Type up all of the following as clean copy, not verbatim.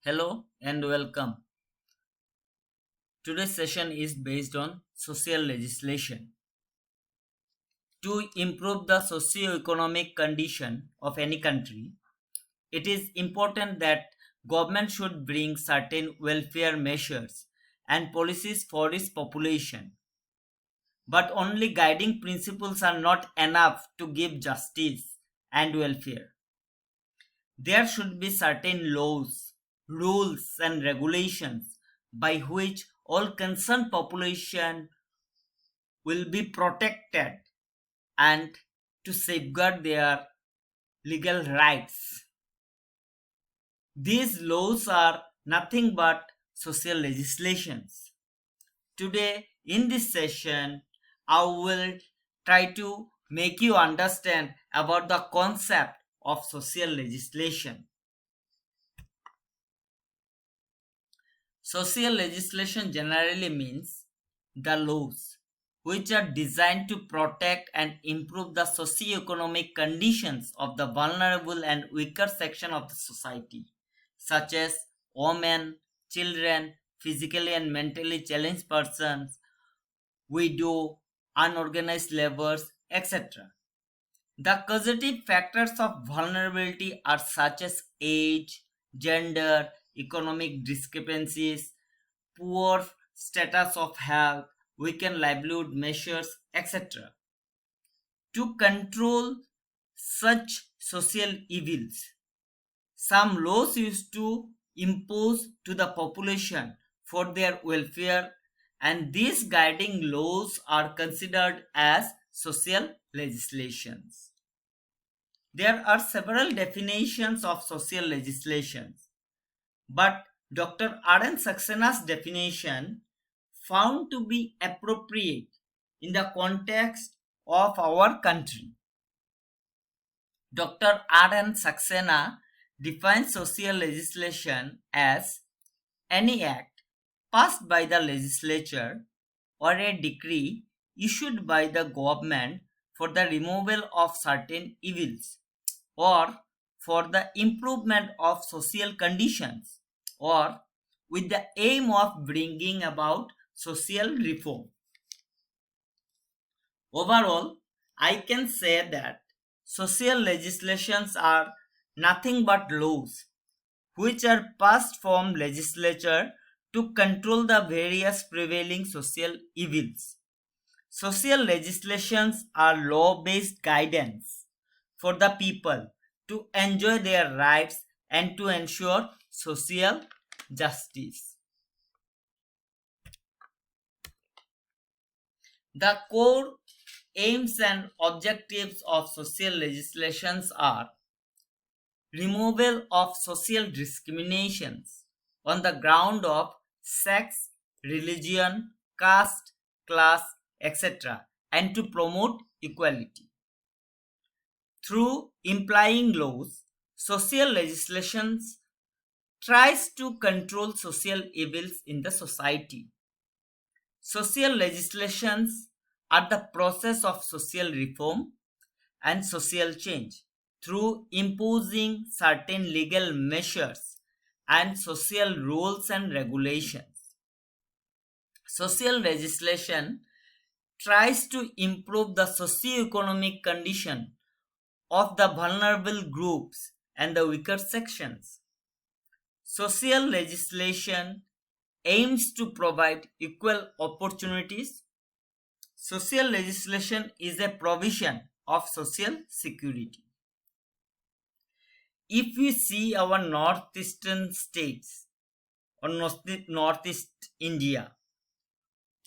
Hello and welcome. Today's session is based on social legislation. To improve the socio-economic condition of any country, it is important that government should bring certain welfare measures and policies for its population. But only guiding principles are not enough to give justice and welfare. There should be certain laws, rules, and regulations by which all concerned population will be protected and to safeguard their legal rights. These laws are nothing but social legislations. Today, in this session, I will try to make you understand about the concept of social legislation. Social legislation generally means the laws which are designed to protect and improve the socio-economic conditions of the vulnerable and weaker section of the society, such as women, children, physically and mentally challenged persons, widow, unorganized laborers, etc. The causative factors of vulnerability are such as age, gender, economic discrepancies, poor status of health, weakened livelihood measures, etc. To control such social evils, some laws used to impose to the population for their welfare, and these guiding laws are considered as social legislations. There are several definitions of social legislations, but Dr. R.N. Saxena's definition found to be appropriate in the context of our country. Dr. R.N. Saxena defines social legislation as any act passed by the legislature or a decree issued by the government for the removal of certain evils or for the improvement of social conditions or with the aim of bringing about social reform. Overall, I can say that social legislations are nothing but laws which are passed from legislature to control the various prevailing social evils. Social legislations are law-based guidance for the people to enjoy their rights and to ensure social justice. The core aims and objectives of social legislations are removal of social discriminations on the ground of sex, religion, caste, class, etc., and to promote equality. Through implying laws, social legislations tries to control social evils in the society. Social legislations are the process of social reform and social change through imposing certain legal measures and social rules and regulations. Social legislation tries to improve the socio-economic condition of the vulnerable groups and the weaker sections. Social legislation aims to provide equal opportunities. Social legislation is a provision of social security. If we see our northeastern states or northeast India,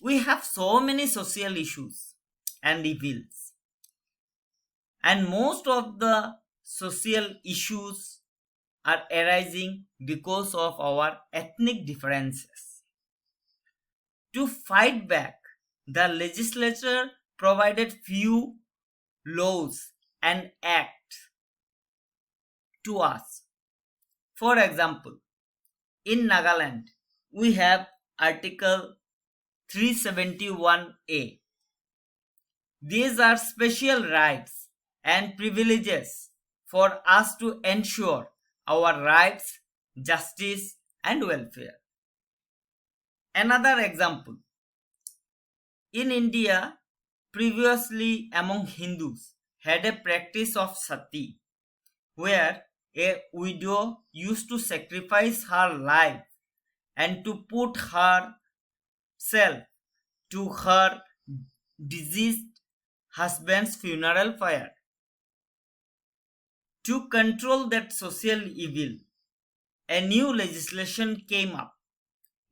we have so many social issues and evils. And most of the social issues are arising because of our ethnic differences. To fight back, the legislature provided few laws and acts to us. For example, in Nagaland, we have Article 371A. These are special rights and privileges for us to ensure our rights, justice, and welfare. Another example, in India, previously among Hindus, had a practice of sati, where a widow used to sacrifice her life and to put herself to her deceased husband's funeral fire. To control that social evil, a new legislation came up,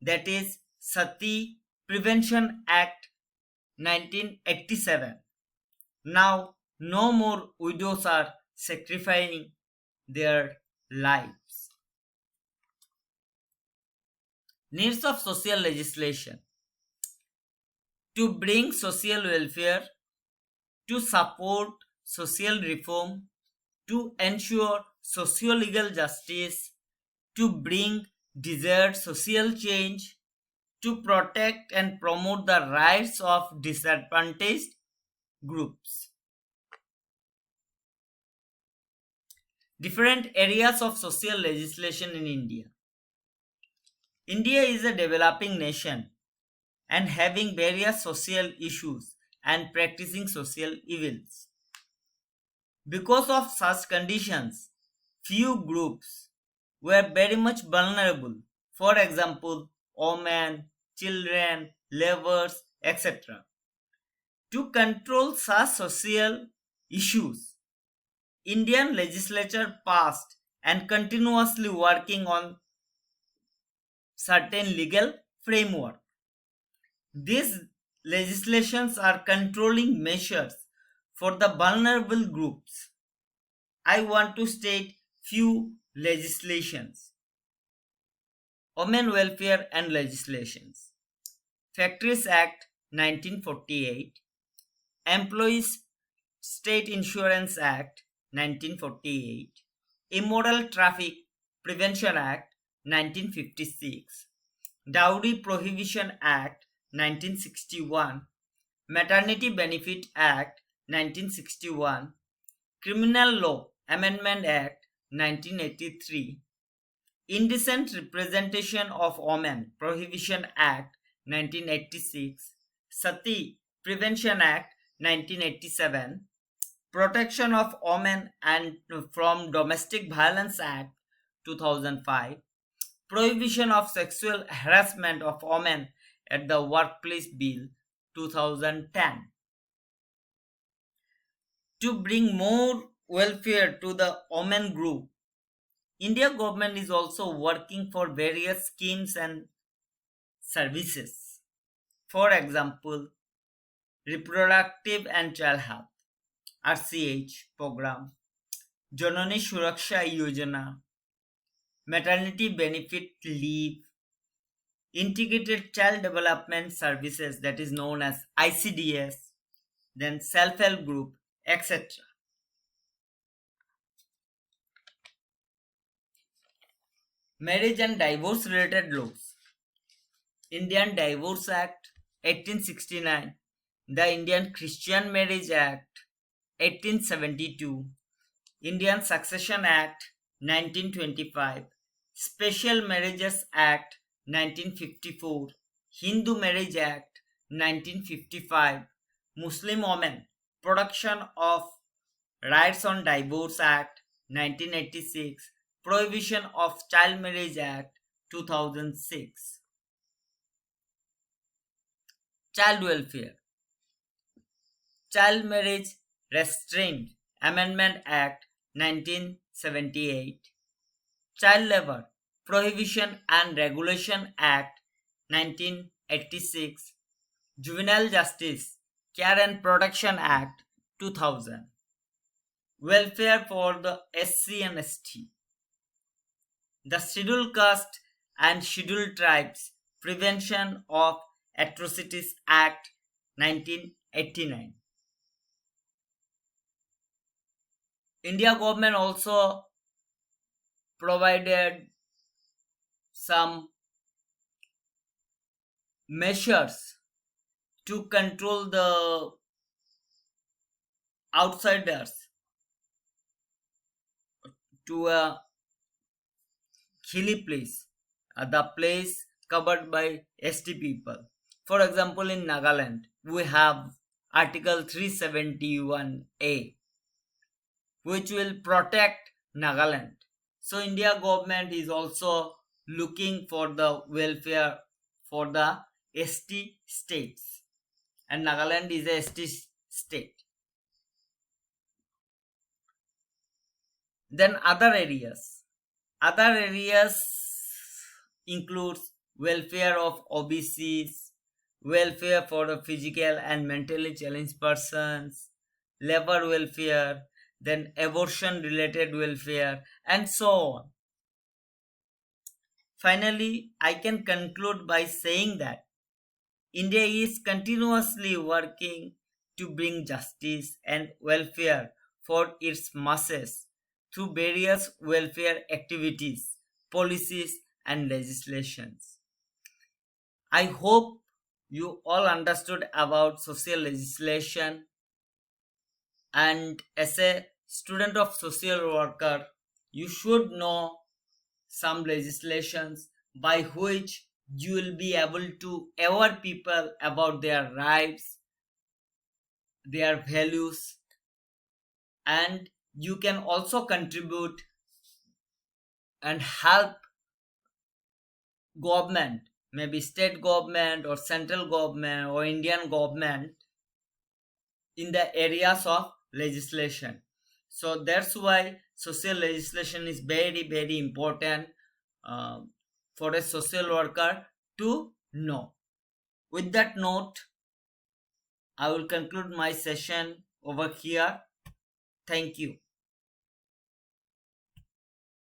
that is Sati Prevention Act 1987. Now, no more widows are sacrificing their lives. Needs of social legislation: to bring social welfare, to support social reform, to ensure socio-legal justice, to bring desired social change, to protect and promote the rights of disadvantaged groups. Different areas of social legislation in India. India is a developing nation and having various social issues and practicing social evils. Because of such conditions, few groups were very much vulnerable. For example, women, children, laborers, etc. To control such social issues, Indian legislature passed and continuously working on certain legal framework. These legislations are controlling measures for the vulnerable groups. I want to state few legislations. Women Welfare and Legislations. Factories Act 1948, Employees State Insurance Act 1948, Immoral Traffic Prevention Act 1956, Dowry Prohibition Act 1961, Maternity Benefit Act 1961, Criminal Law Amendment Act 1983, Indecent Representation of Women Prohibition Act 1986, Sati Prevention Act 1987, Protection of Women and from Domestic Violence Act 2005, Prohibition of Sexual Harassment of Women at the Workplace Bill 2010. To bring more welfare to the women group, India government is also working for various schemes and services. For example, Reproductive and Child Health RCH program, Janani Suraksha Yojana, Maternity Benefit Leave, Integrated Child Development Services, that is known as ICDS, then self-help group, etc. Marriage and divorce related laws. Indian Divorce Act 1869, the Indian Christian Marriage Act 1872, Indian Succession Act 1925, Special Marriages Act 1954, Hindu Marriage Act 1955, Muslim Women Protection of Rights on Divorce Act 1986, Prohibition of Child Marriage Act 2006. Child Welfare. Child Marriage Restraint Amendment Act 1978, Child Labor Prohibition and Regulation Act 1986, Juvenile Justice Care and Protection Act 2000, Welfare for the SC and ST, the Scheduled Caste and Scheduled Tribes Prevention of Atrocities Act 1989. India government also provided some measures to control the outsiders to a hilly place the place covered by ST people. For example, in Nagaland, we have Article 371A, which will protect Nagaland. So India government is also looking for the welfare for the ST states, and Nagaland is a ST state. Then other areas includes welfare of OBCs, welfare for the physical and mentally challenged persons, labor welfare, then abortion related welfare, and so on. Finally, I can conclude by saying that India is continuously working to bring justice and welfare for its masses through various welfare activities, policies, and legislations. I hope you all understood about social legislation, and as a student of social worker, you should know some legislations by which you will be able to aware people about their rights, their values, and you can also contribute and help government, maybe state government or central government or Indian government, in the areas of legislation. So that's why social legislation is very, very important uh, for a social worker to know. With that note, I will conclude my session over here. Thank you.